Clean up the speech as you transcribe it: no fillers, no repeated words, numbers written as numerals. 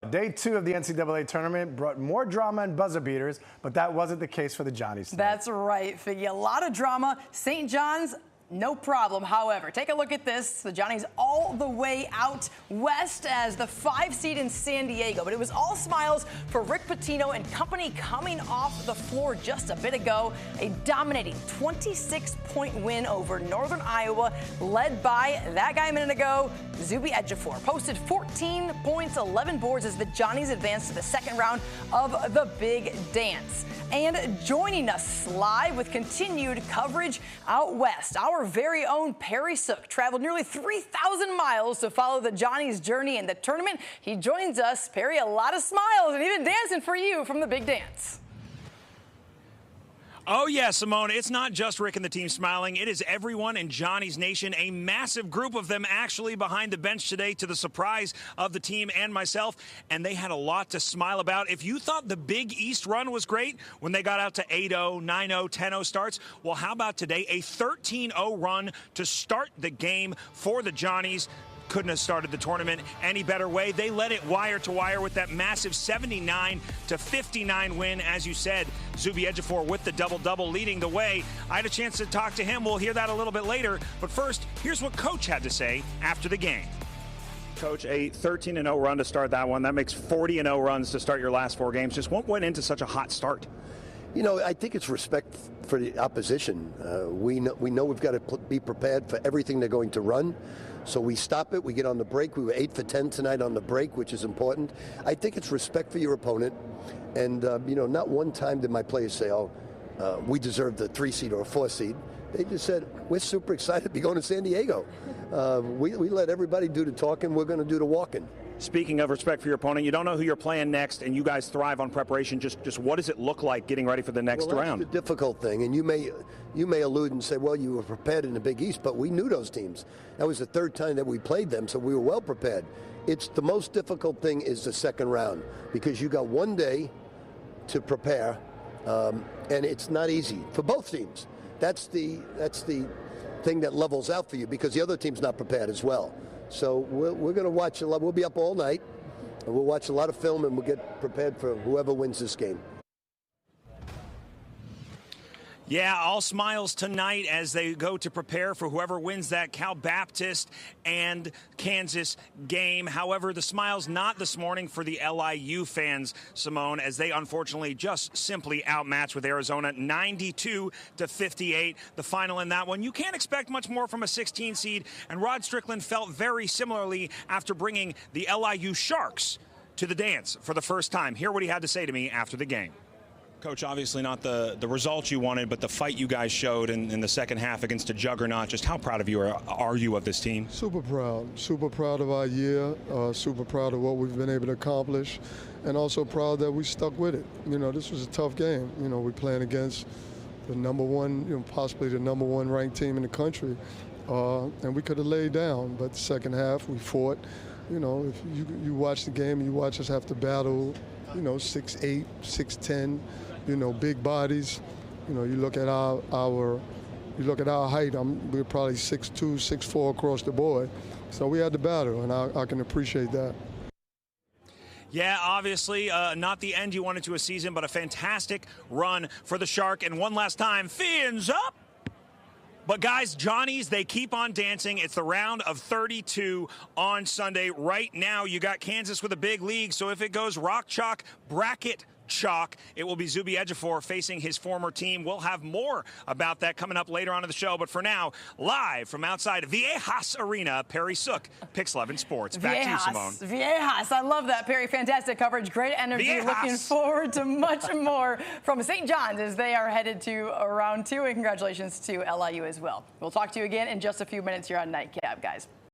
Day 2 of the NCAA tournament brought more drama and buzzer beaters, but that wasn't the case for the Johnnies tonight. That's right, Figgy. A lot of drama. St. John's, no problem. However, take a look at this. The Johnnies all the way out west as the 5 seed in San Diego. But it was all smiles for Rick Pitino and company coming off the floor just a bit ago. A dominating 26-point win over Northern Iowa, led by that guy a minute ago, Zuby Ejiofor. Posted 14 points, 11 boards as the Johnnies advanced to the second round of the Big Dance. And joining us live with continued coverage out west, our very own Perry Sook traveled nearly 3,000 miles to follow the Johnnies' journey in the tournament. He joins us. Perry, a lot of smiles and even dancing for you from the Big Dance. Oh, yeah, Simone, it's not just Rick and the team smiling. It is everyone in Johnny's Nation, a massive group of them actually behind the bench today to the surprise of the team and myself, and they had a lot to smile about. If you thought the Big East run was great when they got out to 8-0, 9-0, 10-0 starts, well, how about today? A 13-0 run to start the game for the Johnnies. Couldn't have started the tournament any better way. They led it wire to wire with that massive 79-59 win. As you said, Zuby Ejiofor with the double-double leading the way. I had a chance to talk to him. We'll hear that a little bit later. But first, here's what Coach had to say after the game. Coach, a 13-0 run to start that one. That makes 40-0 runs to start your last 4 games. Just what went into such a hot start? You know, I think it's respect for the opposition. We know we've got to be prepared for everything they're going to run. So we stop it. We get on the break. We were 8 for 10 tonight on the break, which is important. I think it's respect for your opponent. And, you know, not one time did my players say, oh, we deserve the 3 seed or a 4 seed. They just said, we're super excited to be going to San Diego. We let everybody do the talking. We're going to do the walking. Speaking of respect for your opponent, you don't know who you're playing next, and you guys thrive on preparation. Just what does it look like getting ready for the next round? That's the difficult thing, and you may allude and say, well, you were prepared in the Big East, but we knew those teams. That was the 3rd time that we played them, so we were well prepared. It's the most difficult thing is the second round, because you got 1 day to prepare, and it's not easy for both teams. That's the thing that levels out for you, because the other team's not prepared as well. So we're going to watch a lot. We'll be up all night, and we'll watch a lot of film, and we'll get prepared for whoever wins this game. Yeah, all smiles tonight as they go to prepare for whoever wins that Cal Baptist and Kansas game. However, the smiles not this morning for the LIU fans, Simone, as they unfortunately just simply outmatched with Arizona 92-58. The final in that one. You can't expect much more from a 16 seed, and Rod Strickland felt very similarly after bringing the LIU Sharks to the dance for the first time. Hear what he had to say to me after the game. Coach, obviously not the results you wanted, but the fight you guys showed in the second half against a juggernaut. Just how proud of you are you of this team? Super proud of our year, super proud of what we've been able to accomplish, and also proud that we stuck with it. You know, this was a tough game. You know, we're playing against the #1, you know, possibly the #1 ranked team in the country, and we could have laid down, but the second half we fought. You know, if you watch the game and you watch us have to battle, you know, 6'8", 6'10", you know, big bodies. You know, you look at our height. We're probably 6'2", 6'4" across the board. So we had to battle, and I can appreciate that. Yeah, obviously not the end you wanted to a season, but a fantastic run for the Shark. And one last time, fins up. But guys, Johnnies, they keep on dancing. It's the round of 32 on Sunday. Right now, you got Kansas with a big league. So if it goes rock, chalk, bracket, chalk, it will be Zuby Ejiofor facing his former team. We'll have more about that coming up later on in the show. But for now, live from outside Viejas Arena, Perry Sook, Pix 11 Sports. Back to you, Simone. Viejas, I love that, Perry. Fantastic coverage, great energy. Viejas. Looking forward to much more from St. John's as they are headed to round 2. And congratulations to LIU as well. We'll talk to you again in just a few minutes here on Nightcap, guys.